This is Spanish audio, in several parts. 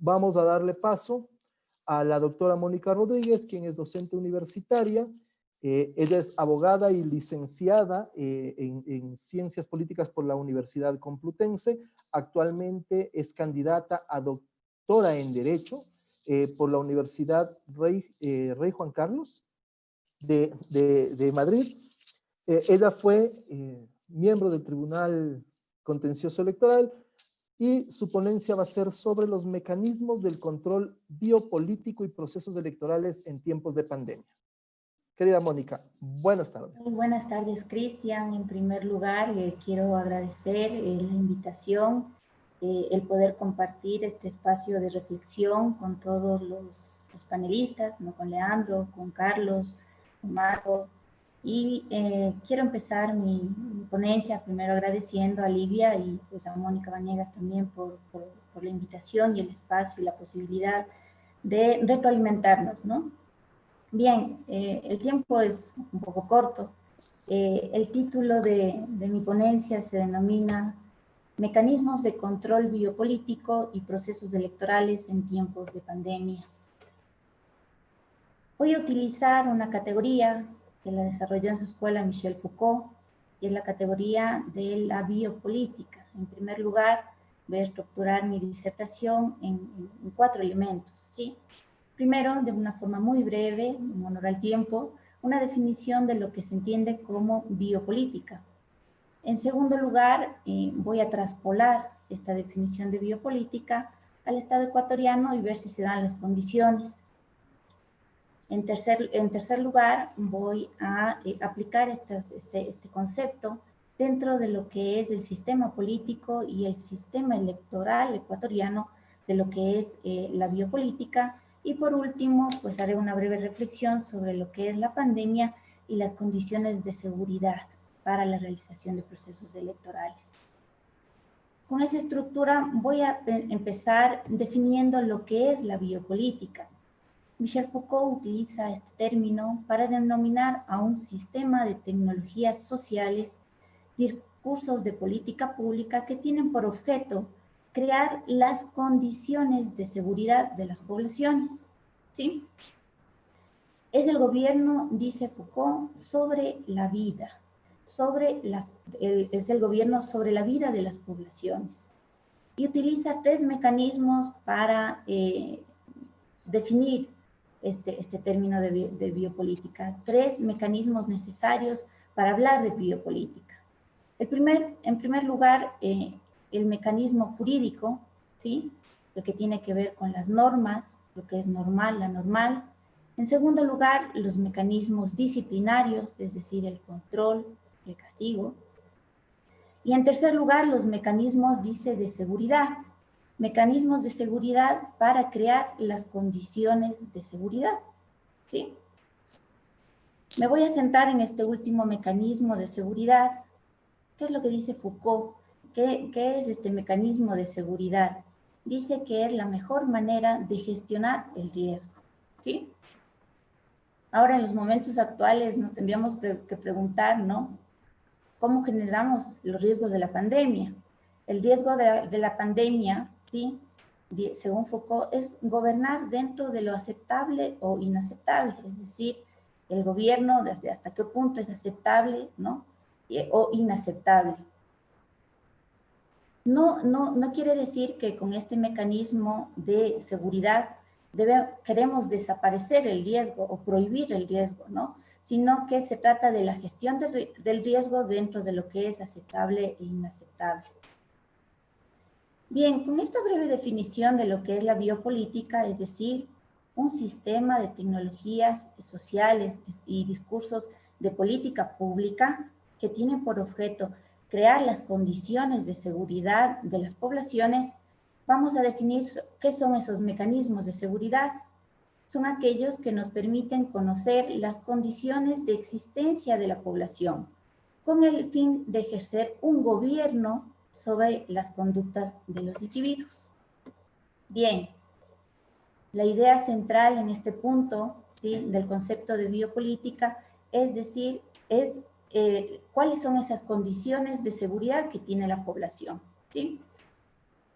vamos a darle paso a la doctora Mónica Rodríguez, quien es docente universitaria. Ella es abogada y licenciada en Ciencias Políticas por la Universidad Complutense. Actualmente es candidata a doctora en Derecho por la Universidad Rey Juan Carlos de Madrid. Ella fue miembro del Tribunal Contencioso Electoral y su ponencia va a ser sobre los mecanismos del control biopolítico y procesos electorales en tiempos de pandemia. Querida Mónica, buenas tardes. Muy buenas tardes, Cristian. En primer lugar, quiero agradecer la invitación, el poder compartir este espacio de reflexión con todos los panelistas, ¿no? Con Leandro, con Carlos, con Marco. Y quiero empezar mi ponencia primero agradeciendo a Livia y pues a Mónica Vanegas también por la invitación y el espacio y la posibilidad de retroalimentarnos, ¿no? Bien, el tiempo es un poco corto. El título de mi ponencia se denomina Mecanismos de control biopolítico y procesos electorales en tiempos de pandemia. Voy a utilizar una categoría que la desarrolló en su escuela Michel Foucault, y es la categoría de la biopolítica. En primer lugar, voy a estructurar mi disertación en 4 elementos, ¿sí? Primero, de una forma muy breve, en honor al tiempo, una definición de lo que se entiende como biopolítica. En segundo lugar, voy a traspolar esta definición de biopolítica al Estado ecuatoriano y ver si se dan las condiciones. En tercer lugar, voy a aplicar este concepto dentro de lo que es el sistema político y el sistema electoral ecuatoriano, de lo que es la biopolítica. Y por último, pues haré una breve reflexión sobre lo que es la pandemia y las condiciones de seguridad para la realización de procesos electorales. Con esa estructura voy a empezar definiendo lo que es la biopolítica. Michel Foucault utiliza este término para denominar a un sistema de tecnologías sociales, discursos de política pública que tienen por objeto crear las condiciones de seguridad de las poblaciones, ¿sí? Es el gobierno, dice Foucault, sobre la vida, es el gobierno sobre la vida de las poblaciones. Y utiliza 3 mecanismos para definir este término de biopolítica, 3 mecanismos necesarios para hablar de biopolítica. En primer lugar, el mecanismo jurídico, ¿sí? El que tiene que ver con las normas, lo que es normal, la normal. En segundo lugar, los mecanismos disciplinarios, es decir, el control, el castigo. Y en tercer lugar, los mecanismos, dice, de seguridad. Mecanismos de seguridad para crear las condiciones de seguridad, ¿sí? Me voy a centrar en este último mecanismo de seguridad. ¿Qué es lo que dice Foucault? ¿Qué es este mecanismo de seguridad? Dice que es la mejor manera de gestionar el riesgo, ¿sí? Ahora, en los momentos actuales, nos tendríamos que preguntar, ¿no? ¿Cómo generamos los riesgos de la pandemia? El riesgo de la pandemia, ¿sí? Según Foucault, es gobernar dentro de lo aceptable o inaceptable, es decir, el gobierno, desde hasta qué punto es aceptable, ¿no? O inaceptable. No quiere decir que con este mecanismo de seguridad queremos desaparecer el riesgo o prohibir el riesgo, ¿no? Sino que se trata de la gestión del riesgo dentro de lo que es aceptable e inaceptable. Bien, con esta breve definición de lo que es la biopolítica, es decir, un sistema de tecnologías sociales y discursos de política pública que tienen por objeto crear las condiciones de seguridad de las poblaciones, vamos a definir qué son esos mecanismos de seguridad. Son aquellos que nos permiten conocer las condiciones de existencia de la población, con el fin de ejercer un gobierno sobre las conductas de los individuos. Bien, la idea central en este punto, ¿sí?, del concepto de biopolítica, es decir, cuáles son esas condiciones de seguridad que tiene la población, ¿sí?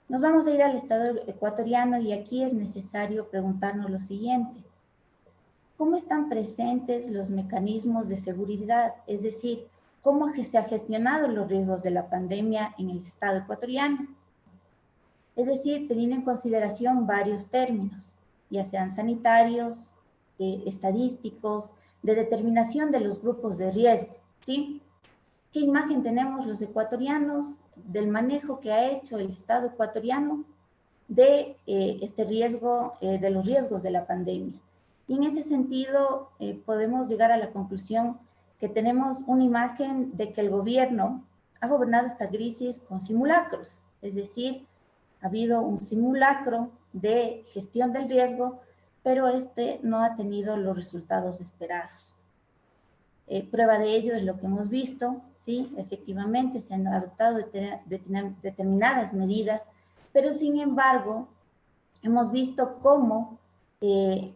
Nos vamos a ir al Estado ecuatoriano y aquí es necesario preguntarnos lo siguiente. ¿Cómo están presentes los mecanismos de seguridad? Es decir, ¿cómo se han gestionado los riesgos de la pandemia en el Estado ecuatoriano? Es decir, teniendo en consideración varios términos, ya sean sanitarios, estadísticos, de determinación de los grupos de riesgo, ¿sí? ¿Qué imagen tenemos los ecuatorianos del manejo que ha hecho el Estado ecuatoriano de este riesgo, de los riesgos de la pandemia? Y en ese sentido podemos llegar a la conclusión que tenemos una imagen de que el gobierno ha gobernado esta crisis con simulacros, es decir, ha habido un simulacro de gestión del riesgo, pero este no ha tenido los resultados esperados. Prueba de ello es lo que hemos visto, sí, efectivamente se han adoptado determinadas medidas, pero sin embargo hemos visto cómo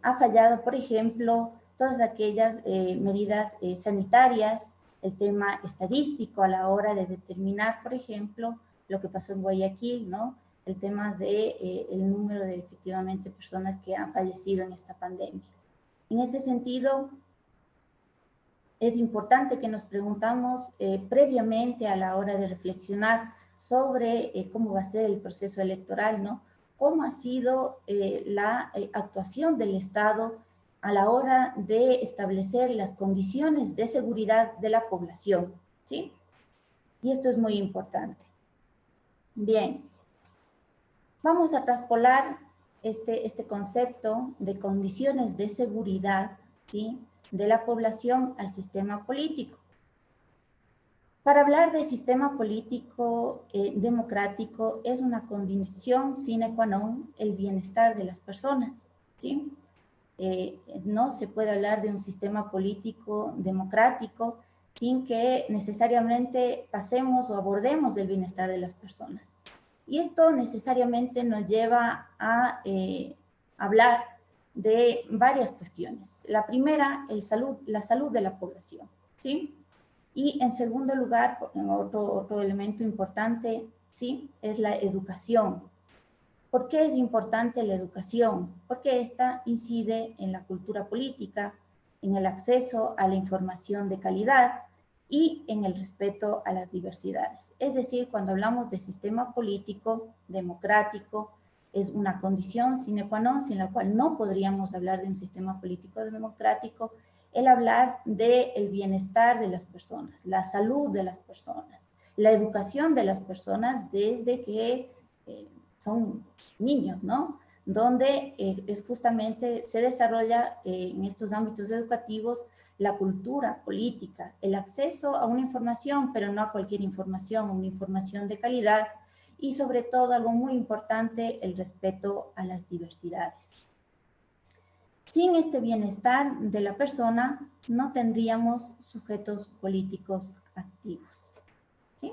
ha fallado, por ejemplo, todas aquellas medidas sanitarias, el tema estadístico a la hora de determinar, por ejemplo, lo que pasó en Guayaquil, ¿no? El tema de el número de efectivamente personas que han fallecido en esta pandemia. En ese sentido, es importante que nos preguntamos previamente a la hora de reflexionar sobre cómo va a ser el proceso electoral, ¿no? Cómo ha sido la actuación del Estado a la hora de establecer las condiciones de seguridad de la población, ¿sí? Y esto es muy importante. Bien, vamos a traspolar este concepto de condiciones de seguridad, ¿sí?, de la población al sistema político. Para hablar de sistema político democrático es una condición sine qua non el bienestar de las personas, ¿sí? No se puede hablar de un sistema político democrático sin que necesariamente pasemos o abordemos del bienestar de las personas. Y esto necesariamente nos lleva a hablar de varias cuestiones. La primera, la salud de la población, ¿sí? Y en segundo lugar, otro elemento importante, ¿sí?, es la educación. ¿Por qué es importante la educación? Porque esta incide en la cultura política, en el acceso a la información de calidad y en el respeto a las diversidades. Es decir, cuando hablamos de sistema político democrático, es una condición sine qua non, sin la cual no podríamos hablar de un sistema político democrático, el hablar del bienestar de las personas, la salud de las personas, la educación de las personas desde que son niños, ¿no? Donde es justamente se desarrolla en estos ámbitos educativos la cultura política, el acceso a una información, pero no a cualquier información, una información de calidad y sobre todo algo muy importante, el respeto a las diversidades. Sin este bienestar de la persona, no tendríamos sujetos políticos activos, ¿sí?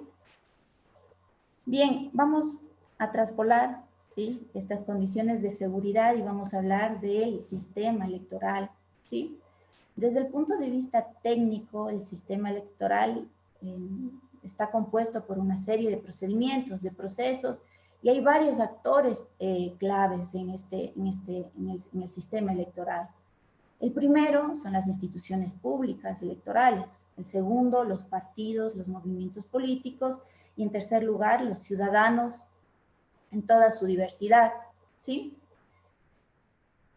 Bien, vamos a traspolar, ¿sí?, estas condiciones de seguridad y vamos a hablar del sistema electoral, ¿sí? Desde el punto de vista técnico, el sistema electoral está compuesto por una serie de procedimientos, de procesos, y hay varios actores claves en el sistema electoral. El primero son las instituciones públicas electorales, el segundo, los partidos, los movimientos políticos, y en tercer lugar, los ciudadanos en toda su diversidad, ¿sí?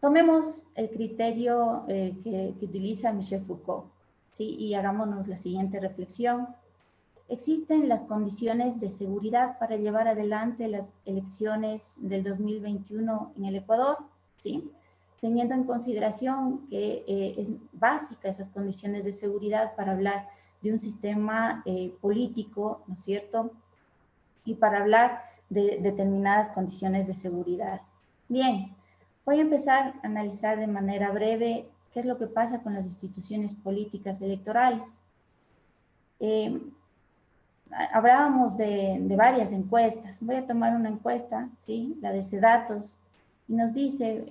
Tomemos el criterio que utiliza Michel Foucault, ¿sí?, y hagámonos la siguiente reflexión. ¿Existen las condiciones de seguridad para llevar adelante las elecciones del 2021 en el Ecuador? ¿Sí? Teniendo en consideración que es básica esas condiciones de seguridad para hablar de un sistema político, ¿no es cierto?, y para hablar de determinadas condiciones de seguridad. Bien, voy a empezar a analizar de manera breve qué es lo que pasa con las instituciones políticas electorales. Hablábamos de varias encuestas. Voy a tomar una encuesta, ¿sí?, la de CEDATOS, y nos dice,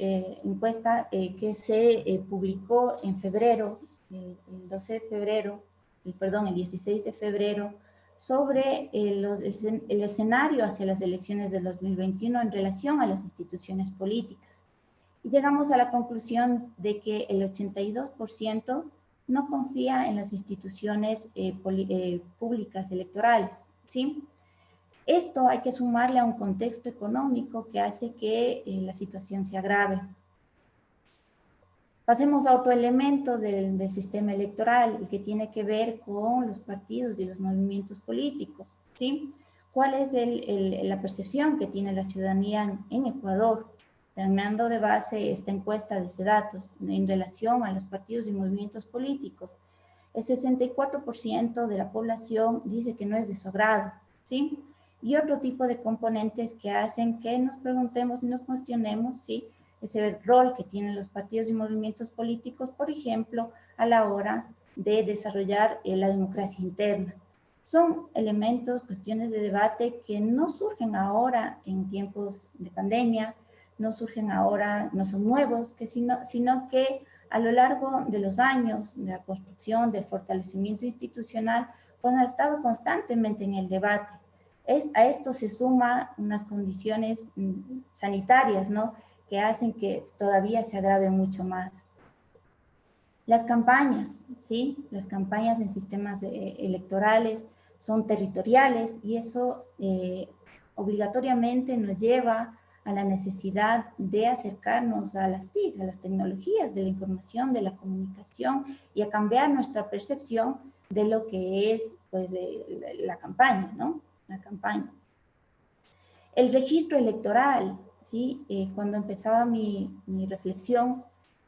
encuesta que se publicó en febrero, el 16 de febrero, sobre el escenario hacia las elecciones del 2021 en relación a las instituciones políticas. Y llegamos a la conclusión de que el 82% no confía en las instituciones públicas electorales, ¿sí? Esto hay que sumarle a un contexto económico que hace que la situación se agrave. Pasemos a otro elemento del sistema electoral, el que tiene que ver con los partidos y los movimientos políticos, ¿sí? ¿Cuál es la percepción que tiene la ciudadanía en Ecuador? Tomando de base esta encuesta de CEDATUS en relación a los partidos y movimientos políticos. El 64% de la población dice que no es de su agrado, ¿sí? Y otro tipo de componentes que hacen que nos preguntemos y nos cuestionemos, ¿sí? Ese rol que tienen los partidos y movimientos políticos, por ejemplo, a la hora de desarrollar la democracia interna. Son elementos, cuestiones de debate que no surgen ahora en tiempos de pandemia, no surgen ahora, no son nuevos, sino que a lo largo de los años de la construcción, del fortalecimiento institucional, pues ha estado constantemente en el debate. A esto se suma unas condiciones sanitarias, ¿no?, que hacen que todavía se agrave mucho más. Las campañas, ¿sí? Las campañas en sistemas electorales son territoriales y eso obligatoriamente nos lleva a la necesidad de acercarnos a las TIC, a las tecnologías de la información, de la comunicación y a cambiar nuestra percepción de lo que es, pues, la campaña, ¿no? La campaña. El registro electoral, ¿sí? Cuando empezaba mi reflexión,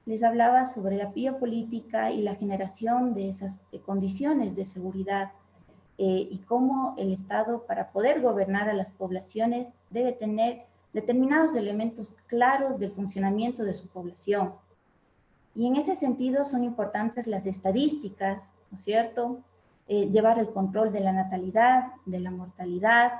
les hablaba sobre la biopolítica y la generación de esas condiciones de seguridad y cómo el Estado, para poder gobernar a las poblaciones, debe tener determinados elementos claros del funcionamiento de su población. Y en ese sentido son importantes las estadísticas, ¿no es cierto? Llevar el control de la natalidad, de la mortalidad,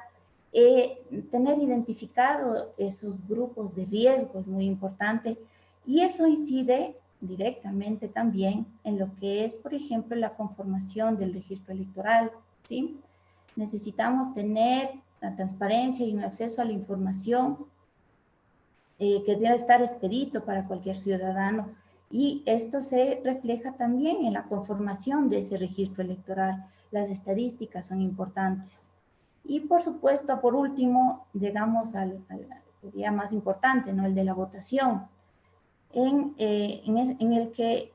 tener identificado esos grupos de riesgo es muy importante y eso incide directamente también en lo que es, por ejemplo, la conformación del registro electoral, ¿sí? Necesitamos tener la transparencia y un acceso a la información que debe estar expedito para cualquier ciudadano y esto se refleja también en la conformación de ese registro electoral. Las estadísticas son importantes. Y por supuesto, por último, llegamos al día más importante, ¿no? El de la votación, en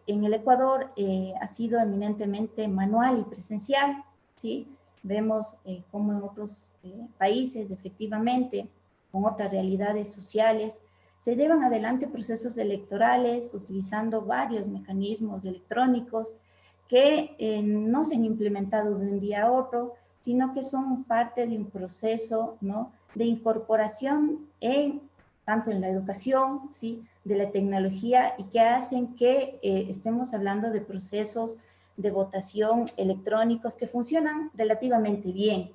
el Ecuador ha sido eminentemente manual y presencial, ¿sí? Vemos cómo en otros países, efectivamente, con otras realidades sociales, se llevan adelante procesos electorales utilizando varios mecanismos electrónicos que no se han implementado de un día a otro, sino que son parte de un proceso, ¿no?, de incorporación tanto en la educación, ¿sí?, de la tecnología y que hacen que estemos hablando de procesos de votación electrónicos que funcionan relativamente bien.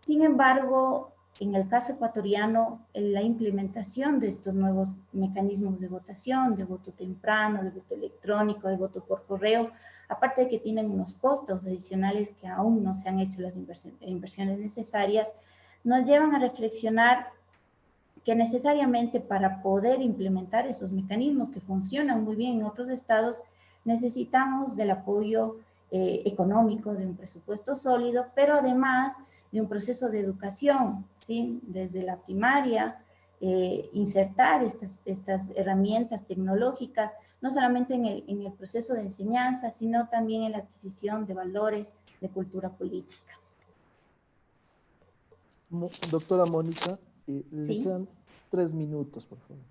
Sin embargo, en el caso ecuatoriano, la implementación de estos nuevos mecanismos de votación, de voto temprano, de voto electrónico, de voto por correo, aparte de que tienen unos costos adicionales que aún no se han hecho las inversiones necesarias, nos llevan a reflexionar que necesariamente para poder implementar esos mecanismos que funcionan muy bien en otros estados, necesitamos del apoyo económico, de un presupuesto sólido, pero además de un proceso de educación, ¿sí? Desde la primaria, insertar estas herramientas tecnológicas, no solamente en el proceso de enseñanza, sino también en la adquisición de valores de cultura política. Doctora Mónica, le ¿Sí? quedan 3 minutos, por favor.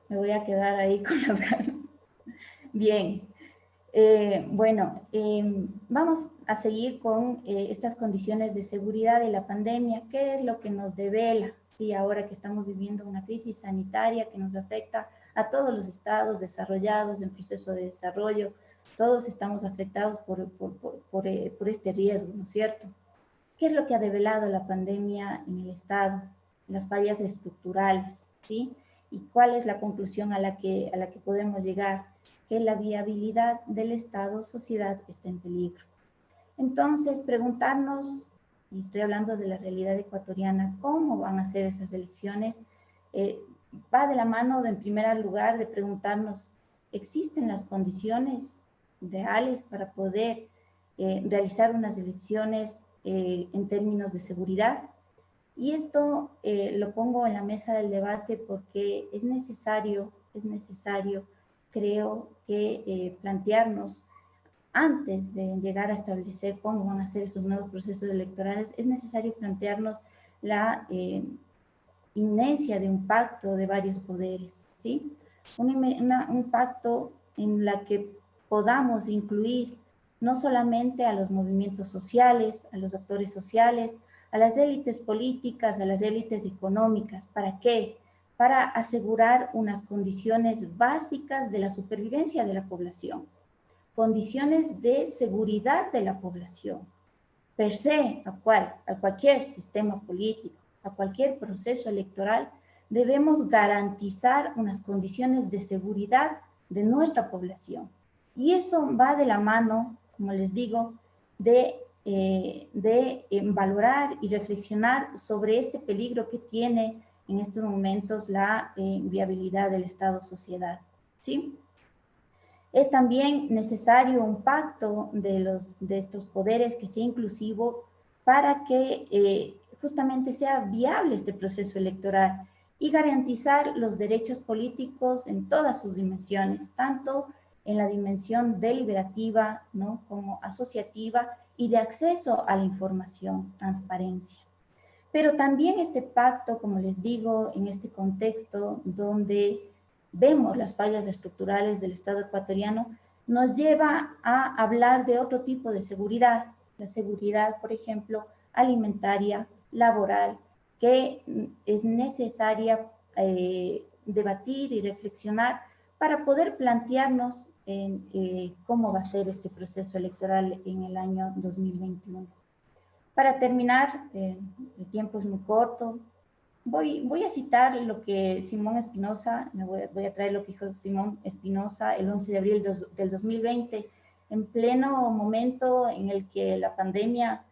Me voy a quedar ahí con las ganas. Bien. Bueno, vamos a seguir con estas condiciones de seguridad de la pandemia. ¿Qué es lo que nos devela? Sí, ahora que estamos viviendo una crisis sanitaria que nos afecta a todos los estados desarrollados en proceso de desarrollo, todos estamos afectados por este riesgo, ¿no es cierto? ¿Qué es lo que ha develado la pandemia en el estado? Las fallas estructurales, ¿sí? ¿Y cuál es la conclusión a la que podemos llegar? Que la viabilidad del Estado, sociedad, está en peligro. Entonces, preguntarnos y estoy hablando de la realidad ecuatoriana, cómo van a ser esas elecciones, va de la mano, en primer lugar, de preguntarnos, ¿existen las condiciones reales para poder realizar unas elecciones en términos de seguridad? Y esto lo pongo en la mesa del debate porque es necesario, creo que plantearnos antes de llegar a establecer cómo van a ser esos nuevos procesos electorales, es necesario plantearnos la inmencia de un pacto de varios poderes, ¿sí? Un pacto en la que podamos incluir no solamente a los movimientos sociales, a los actores sociales, a las élites políticas, a las élites económicas. ¿Para qué? Para asegurar unas condiciones básicas de la supervivencia de la población, condiciones de seguridad de la población, per se, a cualquier sistema político, a cualquier proceso electoral, debemos garantizar unas condiciones de seguridad de nuestra población. Y eso va de la mano, como les digo, de valorar y reflexionar sobre este peligro que tiene en estos momentos la viabilidad del Estado-sociedad, ¿sí? Es también necesario un pacto de estos poderes que sea inclusivo para que justamente sea viable este proceso electoral y garantizar los derechos políticos en todas sus dimensiones, tanto en la dimensión deliberativa, ¿no?, como asociativa y de acceso a la información, transparencia. Pero también este pacto, como les digo, en este contexto donde vemos las fallas estructurales del Estado ecuatoriano, nos lleva a hablar de otro tipo de seguridad, la seguridad, por ejemplo, alimentaria, laboral, que es necesaria debatir y reflexionar para poder plantearnos cómo va a ser este proceso electoral en el año 2021. Para terminar, el tiempo es muy corto. Voy a citar lo que Simón Espinosa, voy a traer lo que dijo Simón Espinosa el 11 de abril del 2020, en pleno momento en el que la pandemia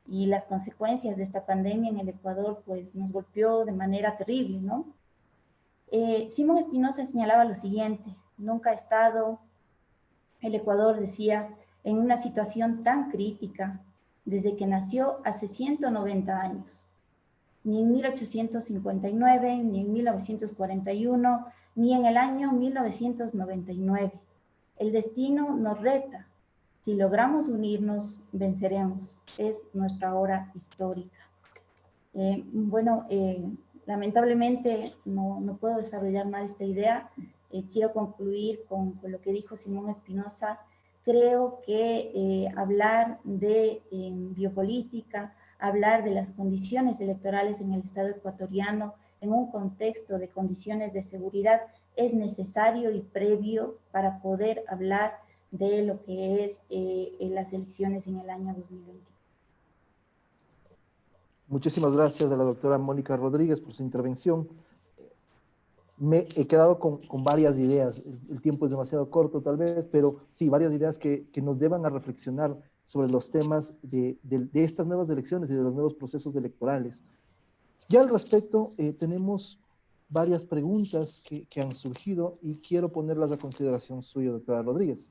y las consecuencias de esta pandemia en el Ecuador pues nos golpeó de manera terrible, ¿no? Simón Espinosa señalaba lo siguiente: nunca ha estado el Ecuador, decía, en una situación tan crítica desde que nació hace 190 años. Ni en 1859, ni en 1941, ni en el año 1999. El destino nos reta. Si logramos unirnos, venceremos. Es nuestra hora histórica. Lamentablemente no puedo desarrollar más esta idea. Quiero concluir con lo que dijo Simón Espinosa. Creo que hablar de biopolítica, hablar de las condiciones electorales en el Estado ecuatoriano en un contexto de condiciones de seguridad es necesario y previo para poder hablar de lo que es las elecciones en el año 2020. Muchísimas gracias a la doctora Mónica Rodríguez por su intervención. Me he quedado con varias ideas. El tiempo es demasiado corto tal vez, pero sí, varias ideas que nos llevan a reflexionar sobre los temas de estas nuevas elecciones y de los nuevos procesos electorales. Ya al respecto, tenemos varias preguntas que han surgido y quiero ponerlas a consideración suya, doctora Rodríguez.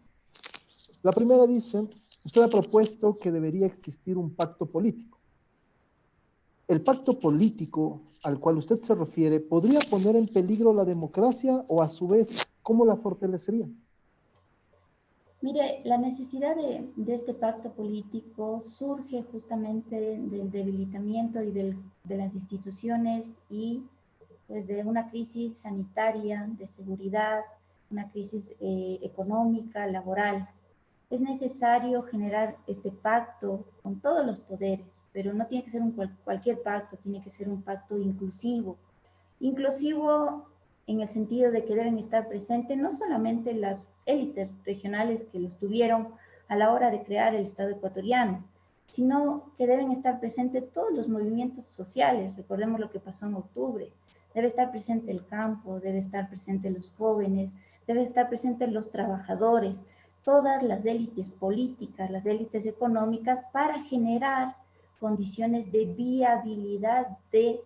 La primera dice, usted ha propuesto que debería existir un pacto político. ¿El pacto político al cual usted se refiere podría poner en peligro la democracia o a su vez, cómo la fortalecería? Mire, la necesidad de este pacto político surge justamente del debilitamiento y de las instituciones y pues, de una crisis sanitaria, de seguridad, una crisis económica, laboral. Es necesario generar este pacto con todos los poderes, pero no tiene que ser cualquier pacto, tiene que ser un pacto inclusivo. Inclusivo en el sentido de que deben estar presentes no solamente las élites regionales que los tuvieron a la hora de crear el Estado ecuatoriano, sino que deben estar presentes todos los movimientos sociales. Recordemos lo que pasó en octubre. Debe estar presente el campo, debe estar presente los jóvenes, debe estar presente los trabajadores, todas las élites políticas, las élites económicas, para generar condiciones de viabilidad de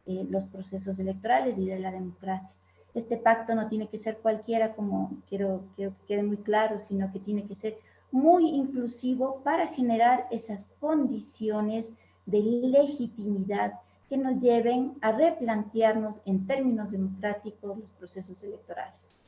los procesos electorales y de la democracia. Este pacto no tiene que ser cualquiera, como quiero que quede muy claro, sino que tiene que ser muy inclusivo para generar esas condiciones de legitimidad que nos lleven a replantearnos en términos democráticos los procesos electorales.